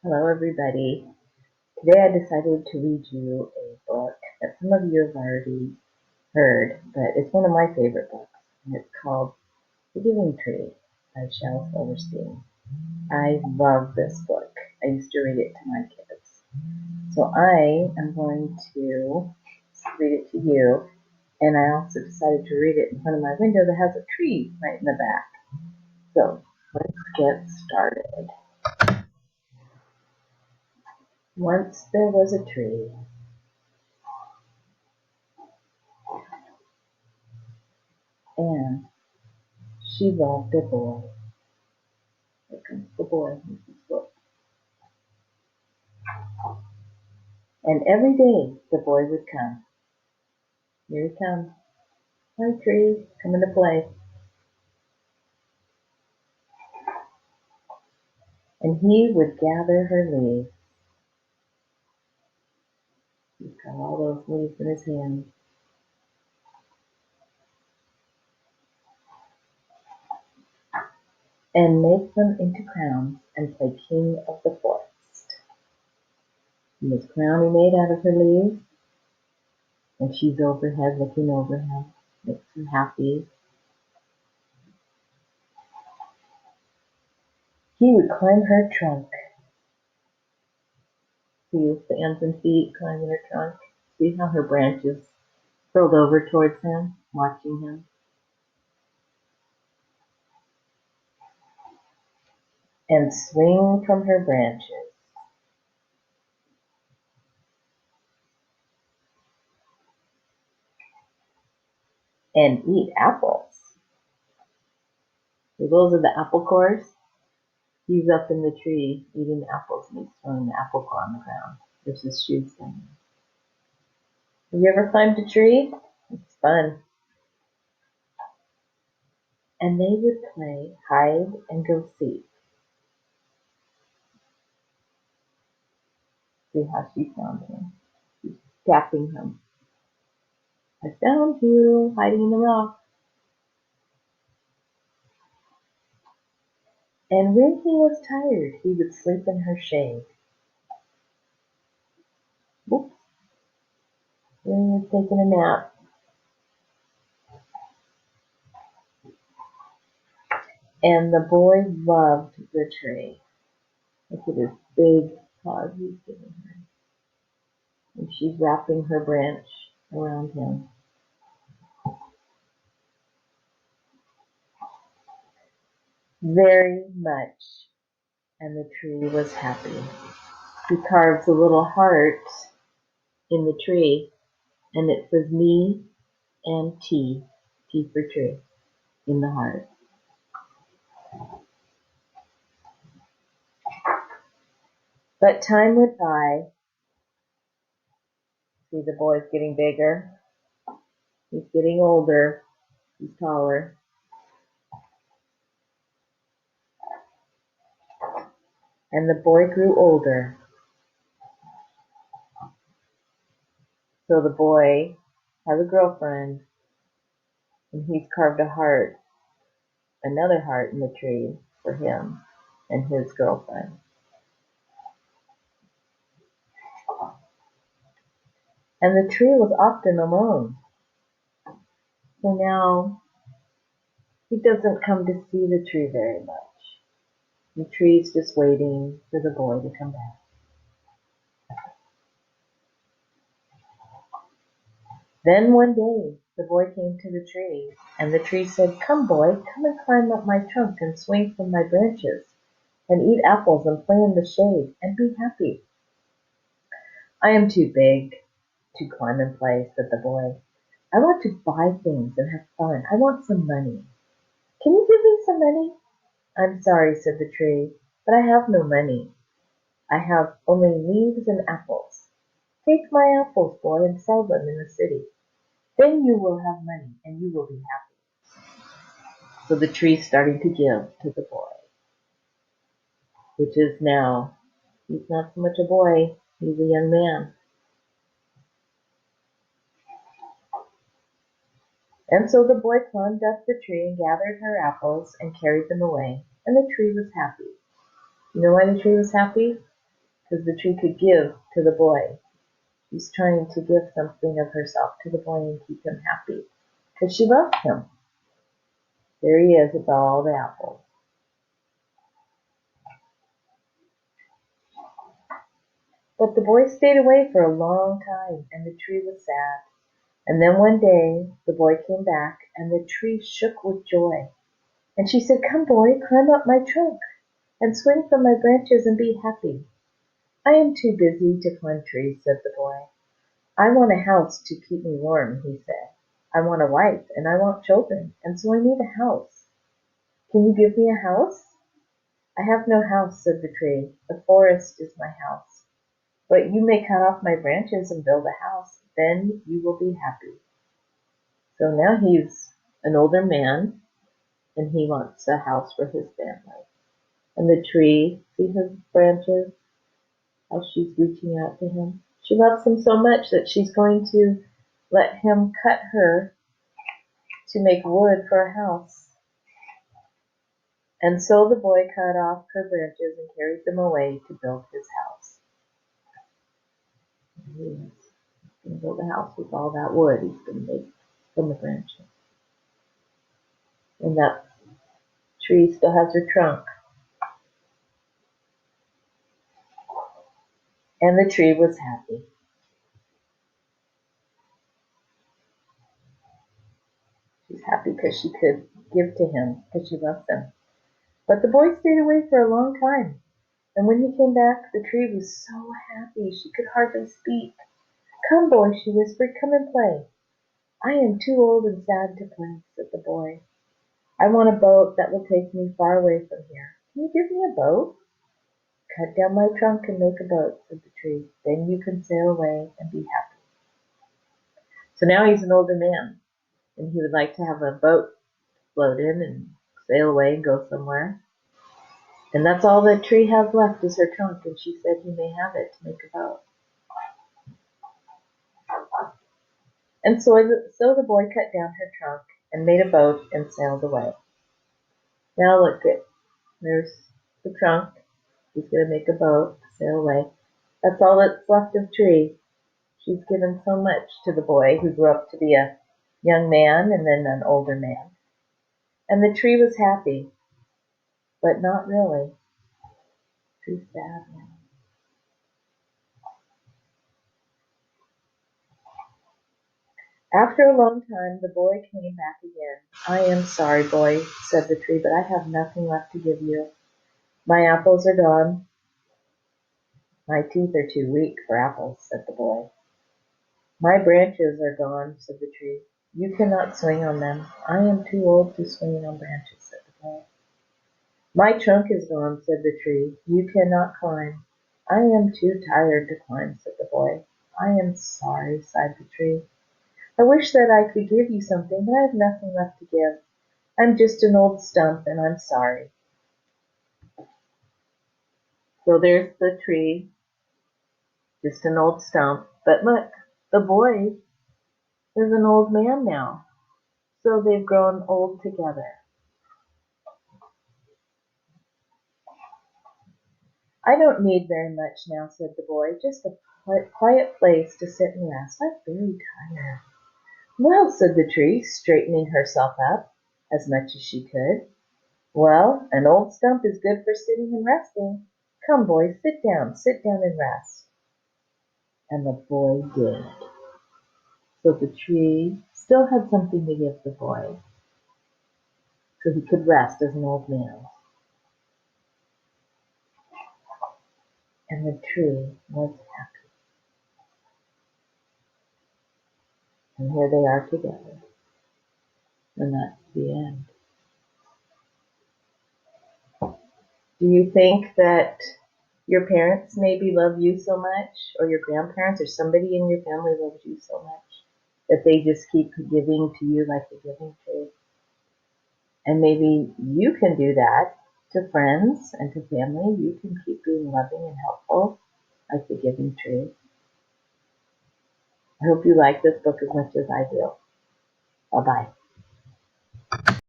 Hello, everybody. Today I decided to read you a book that some of you have already heard, but it's one of my favorite books, and it's called The Giving Tree by Shel Silverstein. I love this book. I used to read it to my kids. So I am going to read it to you, and I also decided to read it in front of my window that has a tree right in the back. So let's get started. Once there was a tree, and she loved a boy. Here comes the boy. And every day the boy would come. Here he comes. Hi, tree, coming to play. And he would gather her leaves. He's got all those leaves in his hand. And make them into crowns and play king of the forest. And his crown he made out of her leaves. And she's overhead looking over him. Makes her happy. He would climb her trunk. See his hands and feet climbing her trunk. See how her branches curled over towards him, watching him. And swing from her branches. And eat apples. So those are the apple cores. He's up in the tree eating apples and he's throwing the apple core on the ground. There's his shoes down. Have you ever climbed a tree? It's fun. And they would play hide and go seek. See how she found him. She's tapping him. I found you, hiding in the rock. And when he was tired, he would sleep in her shade. Whoops. When he was taking a nap. And the boy loved the tree. Look at his big hug he's giving her. And she's wrapping her branch around him. Very much. And the tree was happy. He carves a little heart in the tree, and it says me and T. T for tree, in the heart. But time went by. See, the boy's getting bigger. He's getting older. He's taller. And the boy grew older. So the boy has a girlfriend, and he's carved a heart, another heart in the tree for him and his girlfriend. And the tree was often alone. So now he doesn't come to see the tree very much. The tree's just waiting for the boy to come back. Then one day the boy came to the tree, and the tree said, "Come, boy, come and climb up my trunk and swing from my branches, and eat apples and play in the shade, and be happy." "I am too big to climb and play," said the boy. "I want to buy things and have fun. I want some money. Can you give me some money?" "I'm sorry," said the tree, "but I have no money. I have only leaves and apples. Take my apples, boy, and sell them in the city. Then you will have money and you will be happy." So the tree started to give to the boy, which is now, he's not so much a boy, he's a young man. And so the boy climbed up the tree and gathered her apples and carried them away, and the tree was happy. You know why the tree was happy? because the tree could give to the boy. She's trying to give something of herself to the boy and keep him happy because she loved him. There he is with all the apples. But the boy stayed away for a long time, and the tree was sad. And then one day the boy came back, and the tree shook with joy. And she said, "Come, boy, climb up my trunk and swing from my branches and be happy." "I am too busy to climb trees," said the boy. "I want a house to keep me warm," he said. "I want a wife, and I want children, and so I need a house. Can you give me a house?" "I have no house," said the tree. "The forest is my house. But you may cut off my branches and build a house. Then you will be happy." So now he's an older man, and he wants a house for his family. And the tree, see her branches, how she's reaching out to him. She loves him so much that she's going to let him cut her to make wood for a house. And so the boy cut off her branches and carried them away to build his house. And he is going to build a house with all that wood he's going to make from the branches. And that tree still has her trunk. And the tree was happy. She's happy because she could give to him, because she loves him. But the boy stayed away for a long time. And when he came back, the tree was so happy she could hardly speak. "Come, boy," she whispered, "come and play." "I am too old and sad to play," said the boy. "I want a boat that will take me far away from here. Can you give me a boat?" "Cut down my trunk and make a boat," said the tree. "Then you can sail away and be happy." So now he's an older man, and he would like to have a boat float in and sail away and go somewhere. And that's all the tree has left is her trunk, and she said he may have it to make a boat. And so the boy cut down her trunk and made a boat and sailed away. Now look at, there's the trunk. He's going to make a boat, sail away. That's all that's left of Tree. She's given so much to the boy who grew up to be a young man and then an older man. And the tree was happy, but not really. Tree's sad now. After a long time, the boy came back again. "I am sorry, boy," said the tree, "but I have nothing left to give you. My apples are gone." "My teeth are too weak for apples," said the boy. "My branches are gone," said the tree. "You cannot swing on them. I am too old to swing on branches," said the boy. "My trunk is gone," said the tree. "You cannot climb. I am too tired to climb," said the boy. "I am sorry," sighed the tree. "I wish that I could give you something, but I have nothing left to give. I'm just an old stump, and I'm sorry." So there's the tree, just an old stump. But look, the boy is an old man now. So they've grown old together. "I don't need very much now," said the boy, "just a quiet place to sit and rest. I'm very tired." "Well," said the tree, straightening herself up as much as she could. "Well, an old stump is good for sitting and resting. Come, boy, sit down and rest." And the boy did. So the tree still had something to give the boy, so he could rest as an old man. And the tree was happy. And here they are together. And that's the end. Do you think that your parents maybe love you so much, or your grandparents, or somebody in your family loves you so much that they just keep giving to you like the giving tree? And maybe you can do that to friends and to family. You can keep being loving and helpful like the giving tree. I hope you like this book as much as I do. Bye-bye.